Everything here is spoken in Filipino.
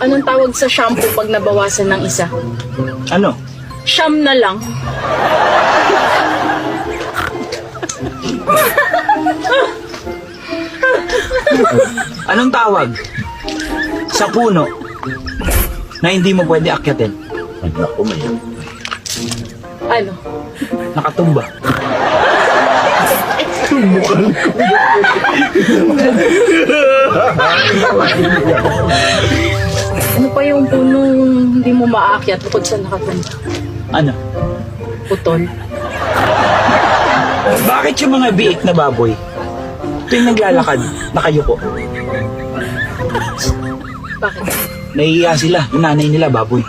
Anong tawag sa shampoo pag nabawasan ng isa? Ano? Siyam na lang. Anong tawag sa puno na hindi mo pwede akyatin? Ako may Ano? Nakatumba. Ano pa yung punong hindi mo maakyat bukod sa nakatumba? Ano? Putol. Bakit yung mga biik na baboy tuwing naglalakad, nakayuko? Bakit? Nahihiya sila. Yung nanay nila, baboy.